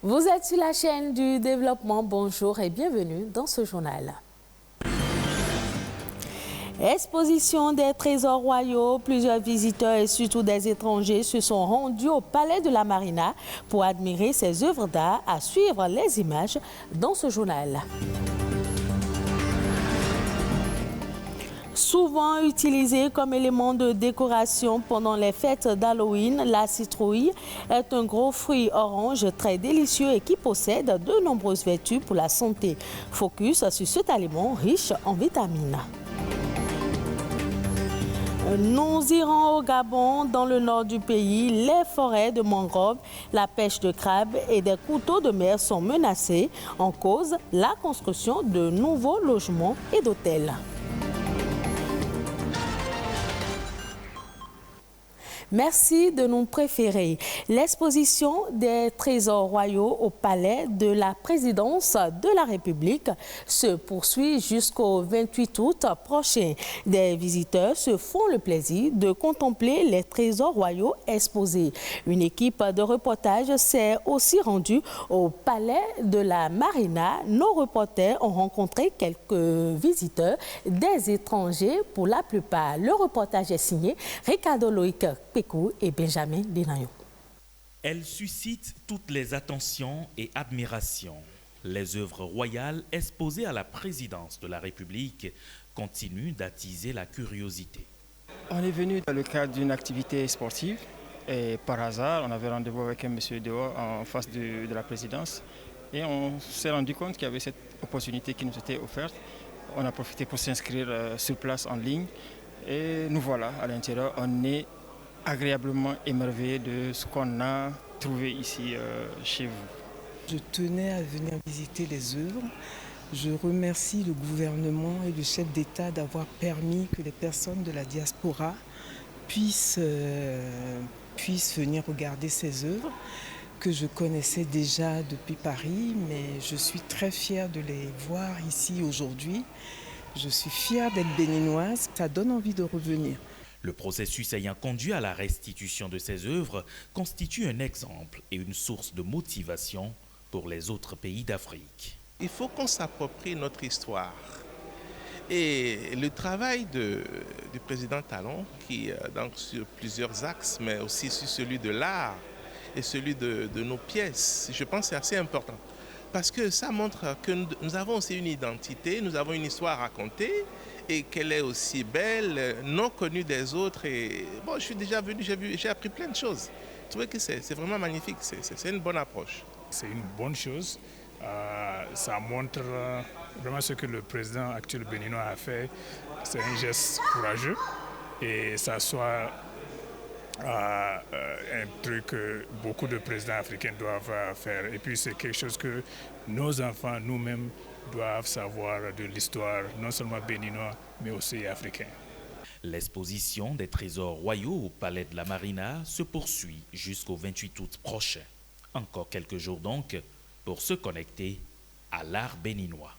Vous êtes sur la chaîne du développement. Bonjour et bienvenue dans ce journal. Exposition des trésors royaux, plusieurs visiteurs et surtout des étrangers se sont rendus au Palais de la Marina pour admirer ces œuvres d'art. À suivre les images dans ce journal. Souvent utilisée comme élément de décoration pendant les fêtes d'Halloween, la citrouille est un gros fruit orange très délicieux et qui possède de nombreuses vertus pour la santé. Focus sur cet aliment riche en vitamines. Nous irons au Gabon, dans le nord du pays. Les forêts de mangroves, la pêche de crabes et des couteaux de mer sont menacées. En cause, la construction de nouveaux logements et d'hôtels. Merci de nous préférer. L'exposition des trésors royaux au palais de la présidence de la République se poursuit jusqu'au 28 août prochain. Des visiteurs se font le plaisir de contempler les trésors royaux exposés. Une équipe de reportage s'est aussi rendue au palais de la Marina. Nos reporters ont rencontré quelques visiteurs, des étrangers pour la plupart. Le reportage est signé Ricardo Loïc et Benjamin Denayon. Elle suscite toutes les attentions et admirations. Les œuvres royales exposées à la présidence de la République continuent d'attiser la curiosité. On est venu dans le cadre d'une activité sportive et par hasard, on avait rendez-vous avec un monsieur dehors en face de la présidence et on s'est rendu compte qu'il y avait cette opportunité qui nous était offerte. On a profité pour s'inscrire sur place en ligne et nous voilà à l'intérieur. On est agréablement émerveillé de ce qu'on a trouvé ici chez vous. Je tenais à venir visiter les œuvres. Je remercie le gouvernement et le chef d'État d'avoir permis que les personnes de la diaspora puissent venir regarder ces œuvres que je connaissais déjà depuis Paris, mais je suis très fière de les voir ici aujourd'hui. Je suis fière d'être béninoise, ça donne envie de revenir. Le processus ayant conduit à la restitution de ces œuvres constitue un exemple et une source de motivation pour les autres pays d'Afrique. Il faut qu'on s'approprie notre histoire. Et le travail du président Talon, qui donc sur plusieurs axes, mais aussi sur celui de l'art et celui de nos pièces, je pense que c'est assez important. Parce que ça montre que nous avons aussi une identité, nous avons une histoire à raconter, et qu'elle est aussi belle, non connue des autres. Et bon, je suis déjà venu, j'ai appris plein de choses. Je trouvais que c'est vraiment magnifique, c'est une bonne approche. C'est une bonne chose. Ça montre vraiment ce que le président actuel béninois a fait. C'est un geste courageux et ça soit un truc que beaucoup de présidents africains doivent faire. Et puis c'est quelque chose que nos enfants, nous-mêmes, doivent savoir de l'histoire, non seulement béninois, mais aussi africain. L'exposition des trésors royaux au Palais de la Marina se poursuit jusqu'au 28 août prochain. Encore quelques jours donc pour se connecter à l'art béninois.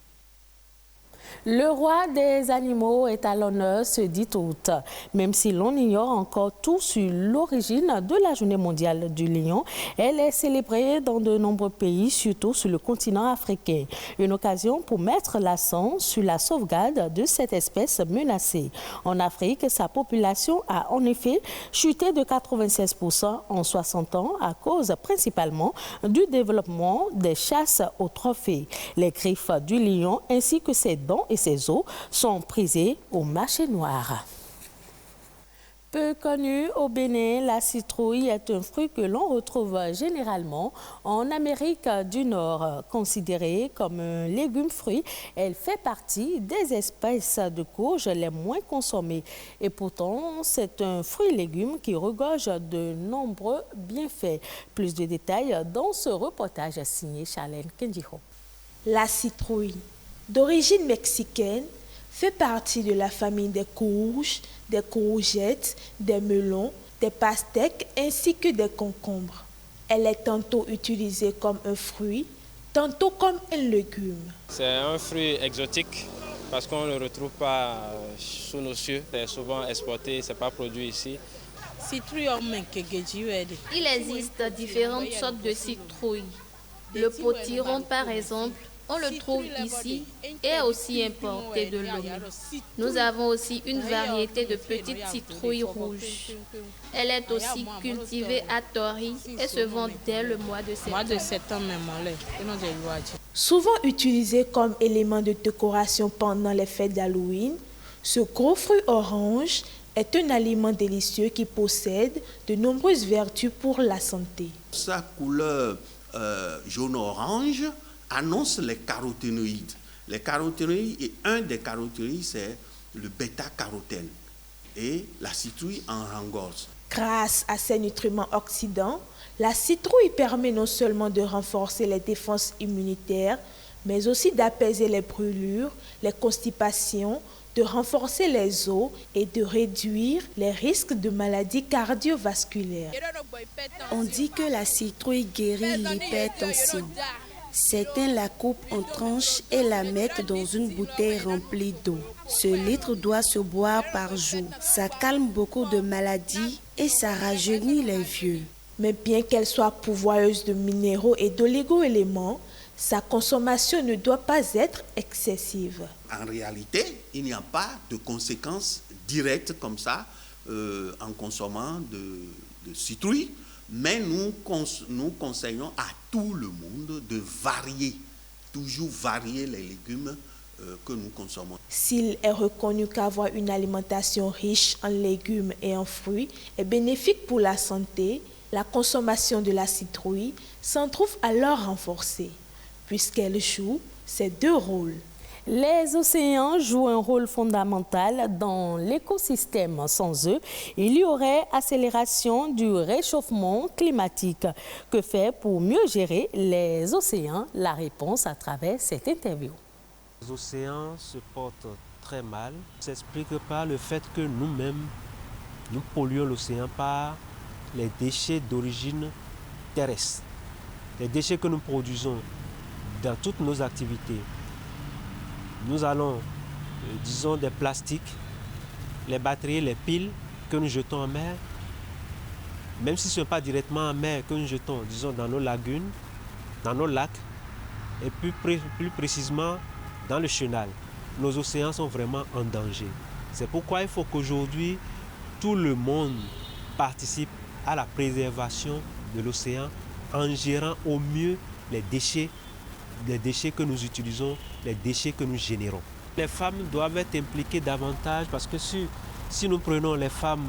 Le roi des animaux est à l'honneur ce 10 août. Même si l'on ignore encore tout sur l'origine de la Journée mondiale du lion, elle est célébrée dans de nombreux pays, surtout sur le continent africain. Une occasion pour mettre l'accent sur la sauvegarde de cette espèce menacée. En Afrique, sa population a en effet chuté de 96% en 60 ans à cause principalement du développement des chasses aux trophées. Les griffes du lion ainsi que ses dents et ses os sont prisés au marché noir. Peu connue au Bénin, la citrouille est un fruit que l'on retrouve généralement en Amérique du Nord. Considérée comme un légume-fruit, elle fait partie des espèces de courges les moins consommées. Et pourtant, c'est un fruit-légume qui regorge de nombreux bienfaits. Plus de détails dans ce reportage signé Charlène Kendiho. La citrouille, d'origine mexicaine, fait partie de la famille des courges, des courgettes, des melons, des pastèques ainsi que des concombres. Elle est tantôt utilisée comme un fruit, tantôt comme un légume. C'est un fruit exotique parce qu'on ne le retrouve pas sous nos cieux. C'est souvent exporté, ce n'est pas produit ici. Il existe différentes sortes de citrouilles. Le potiron, par exemple, on le trouve ici et est aussi importé de Lomé. Nous avons aussi une variété de petites citrouilles rouges. Elle est aussi cultivée à Tori et se vend dès le mois de septembre. Souvent utilisé comme élément de décoration pendant les fêtes d'Halloween, ce gros fruit orange est un aliment délicieux qui possède de nombreuses vertus pour la santé. Sa couleur jaune-orange annonce les caroténoïdes. Les caroténoïdes, et un des caroténoïdes, c'est le bêta-carotène. Et la citrouille en renforce. Grâce à ses nutriments oxydants, la citrouille permet non seulement de renforcer les défenses immunitaires, mais aussi d'apaiser les brûlures, les constipations, de renforcer les os et de réduire les risques de maladies cardiovasculaires. On dit que la citrouille guérit l'hypertension. Certains la coupent en tranches et la mettent dans une bouteille remplie d'eau. Ce litre doit se boire par jour. Ça calme beaucoup de maladies et ça rajeunit les vieux. Mais bien qu'elle soit pourvoyeuse de minéraux et d'oligo-éléments, sa consommation ne doit pas être excessive. En réalité, il n'y a pas de conséquences directes comme ça en consommant de citrouille. Mais nous conseillons à tout le monde de varier, toujours varier les légumes que nous consommons. S'il est reconnu qu'avoir une alimentation riche en légumes et en fruits est bénéfique pour la santé, la consommation de la citrouille s'en trouve alors renforcée, puisqu'elle joue ces deux rôles. Les océans jouent un rôle fondamental dans l'écosystème. Sans eux, il y aurait accélération du réchauffement climatique. Que faire pour mieux gérer les océans? La réponse à travers cette interview. Les océans se portent très mal. Ça s'explique par le fait que nous-mêmes, nous polluons l'océan par les déchets d'origine terrestre. Les déchets que nous produisons dans toutes nos activités. Nous allons, disons, des plastiques, les batteries, les piles que nous jetons en mer, même si ce n'est pas directement en mer que nous jetons, disons, dans nos lagunes, dans nos lacs, et plus précisément dans le chenal. Nos océans sont vraiment en danger. C'est pourquoi il faut qu'aujourd'hui, tout le monde participe à la préservation de l'océan en gérant au mieux les déchets que nous utilisons, les déchets que nous générons. Les femmes doivent être impliquées davantage parce que si nous prenons les femmes,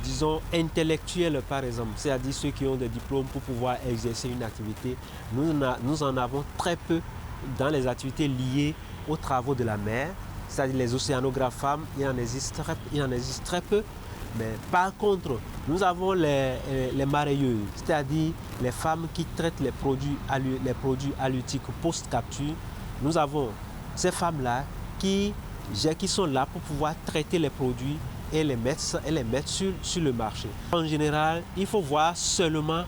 disons, intellectuelles par exemple, c'est-à-dire ceux qui ont des diplômes pour pouvoir exercer une activité, nous en avons très peu dans les activités liées aux travaux de la mer, c'est-à-dire les océanographes femmes, il y en existe très peu. Mais par contre, nous avons les mareyeuses, c'est-à-dire les femmes qui traitent les produits halieutiques post-capture. Nous avons ces femmes-là qui sont là pour pouvoir traiter les produits et les mettre sur le marché. En général, il faut voir seulement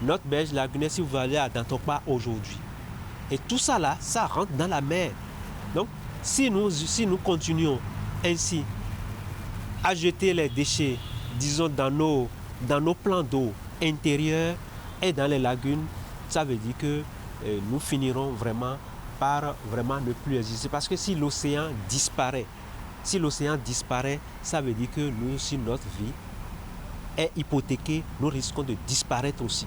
notre berge lagunaire si vous allez à Dantokpa aujourd'hui. Et tout ça là, ça rentre dans la mer. Donc, si nous continuons ainsi à jeter les déchets, disons, dans nos plans d'eau intérieurs et dans les lagunes, ça veut dire que nous finirons vraiment par ne plus exister. Parce que si l'océan disparaît, ça veut dire que nous aussi, notre vie est hypothéquée, nous risquons de disparaître aussi.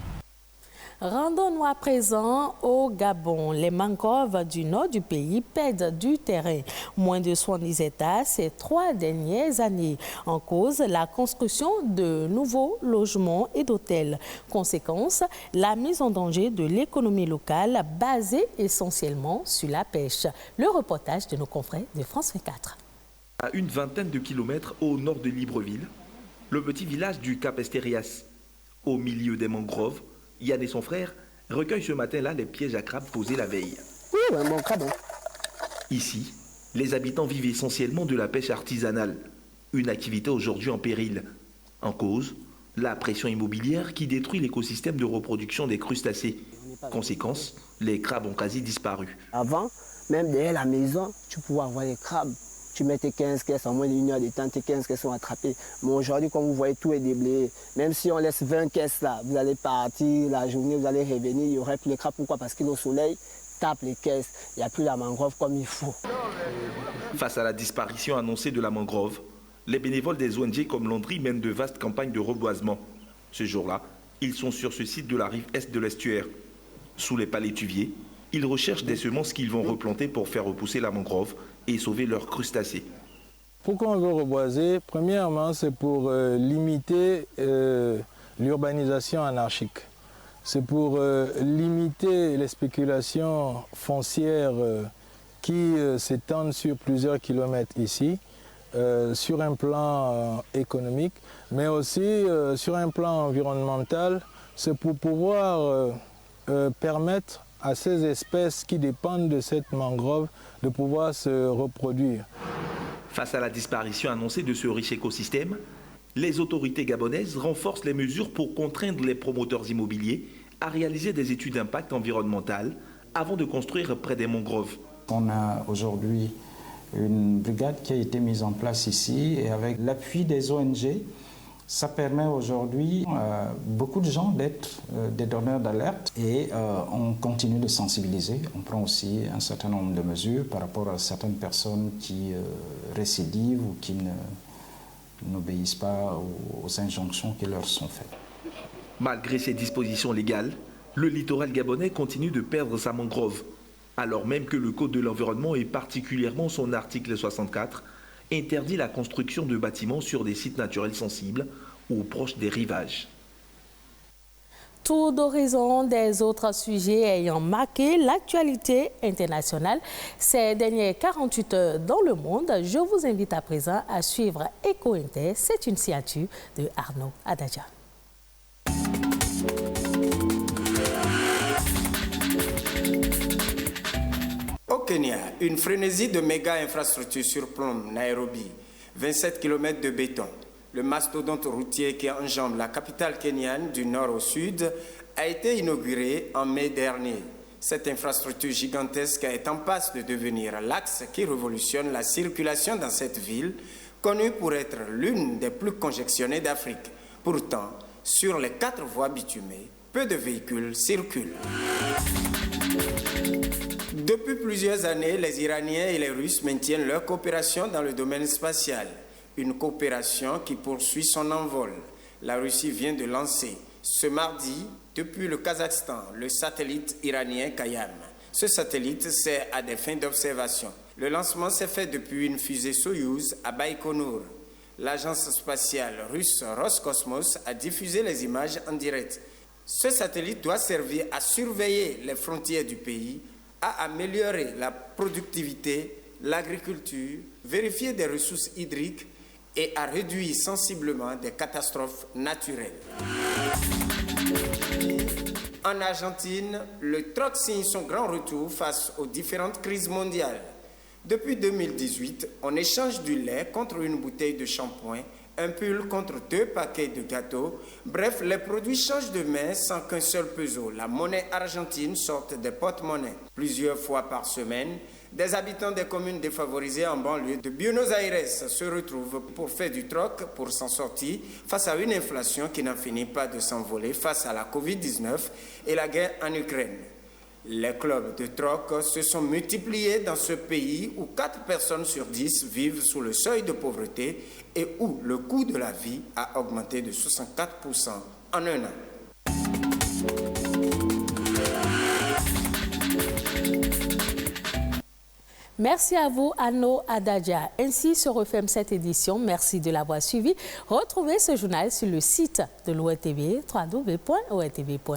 Rendons-nous à présent au Gabon. Les mangroves du nord du pays perdent du terrain. Moins de 70 hectares ces 3 dernières années. En cause, la construction de nouveaux logements et d'hôtels. Conséquence, la mise en danger de l'économie locale basée essentiellement sur la pêche. Le reportage de nos confrères de France 24. À une vingtaine de kilomètres au nord de Libreville, le petit village du Cap Estérias, au milieu des mangroves, Yann et son frère recueillent ce matin-là les pièges à crabes posés la veille. Oui, un bon crabe. Ici, les habitants vivent essentiellement de la pêche artisanale, une activité aujourd'hui en péril. En cause, la pression immobilière qui détruit l'écosystème de reproduction des crustacés. Conséquence, les crabes ont quasi disparu. Avant, même derrière la maison, tu pouvais avoir des crabes. tu mets tes 15 caisses, en moins d'une heure de temps, tes 15 caisses sont attrapées. Mais aujourd'hui, comme vous voyez, tout est déblayé. Même si on laisse 20 caisses là, vous allez partir, la journée, vous allez revenir, il n'y aurait plus les crabes. Pourquoi? Parce que le soleil tape les caisses, il n'y a plus la mangrove comme il faut. Face à la disparition annoncée de la mangrove, les bénévoles des ONG comme Landry mènent de vastes campagnes de reboisement. Ce jour-là, ils sont sur ce site de la rive est de l'estuaire. Sous les palétuviers, ils recherchent des semences qu'ils vont replanter pour faire repousser la mangrove et sauver leurs crustacés. Pourquoi on veut reboiser? Premièrement, c'est pour limiter l'urbanisation anarchique. C'est pour limiter les spéculations foncières qui s'étendent sur plusieurs kilomètres ici, sur un plan économique, mais aussi sur un plan environnemental. C'est pour pouvoir permettre à ces espèces qui dépendent de cette mangrove de pouvoir se reproduire. Face à la disparition annoncée de ce riche écosystème, les autorités gabonaises renforcent les mesures pour contraindre les promoteurs immobiliers à réaliser des études d'impact environnemental avant de construire près des mangroves. On a aujourd'hui une brigade qui a été mise en place ici et avec l'appui des ONG, ça permet aujourd'hui à beaucoup de gens d'être des donneurs d'alerte et on continue de sensibiliser. On prend aussi un certain nombre de mesures par rapport à certaines personnes qui récidivent ou qui n'obéissent pas aux injonctions qui leur sont faites. Malgré ces dispositions légales, le littoral gabonais continue de perdre sa mangrove, alors même que le Code de l'environnement et particulièrement son article 64 interdit la construction de bâtiments sur des sites naturels sensibles ou proches des rivages. Tour d'horizon des autres sujets ayant marqué l'actualité internationale ces dernières 48 heures dans le monde. Je vous invite à présent à suivre Eco Inter. C'est une signature de Arnaud Adadja. Au Kenya, une frénésie de méga-infrastructures surplombe Nairobi, 27 km de béton. Le mastodonte routier qui enjambe la capitale kenyane du nord au sud a été inauguré en mai dernier. Cette infrastructure gigantesque est en passe de devenir l'axe qui révolutionne la circulation dans cette ville, connue pour être l'une des plus congestionnées d'Afrique. Pourtant, sur les 4 voies bitumées, peu de véhicules circulent. Depuis plusieurs années, les Iraniens et les Russes maintiennent leur coopération dans le domaine spatial. Une coopération qui poursuit son envol. La Russie vient de lancer ce mardi, depuis le Kazakhstan, le satellite iranien Kayam. Ce satellite sert à des fins d'observation. Le lancement s'est fait depuis une fusée Soyouz à Baïkonour. L'agence spatiale russe Roscosmos a diffusé les images en direct. Ce satellite doit servir à surveiller les frontières du pays, à améliorer la productivité, l'agriculture, vérifier des ressources hydriques et à réduire sensiblement des catastrophes naturelles. En Argentine, le troc signe son grand retour face aux différentes crises mondiales. Depuis 2018, on échange du lait contre une bouteille de shampoing, un pull contre 2 paquets de gâteaux. Bref, les produits changent de main sans qu'un seul peso. La monnaie argentine sorte des porte-monnaies. Plusieurs fois par semaine, des habitants des communes défavorisées en banlieue de Buenos Aires se retrouvent pour faire du troc pour s'en sortir face à une inflation qui n'en finit pas de s'envoler face à la Covid-19 et la guerre en Ukraine. Les clubs de troc se sont multipliés dans ce pays où 4 personnes sur 10 vivent sous le seuil de pauvreté et où le coût de la vie a augmenté de 64% en un an. Merci à vous, Arnaud Adadja. Ainsi se referme cette édition. Merci de l'avoir suivi. Retrouvez ce journal sur le site de l'ORTV, www.ortv.pj.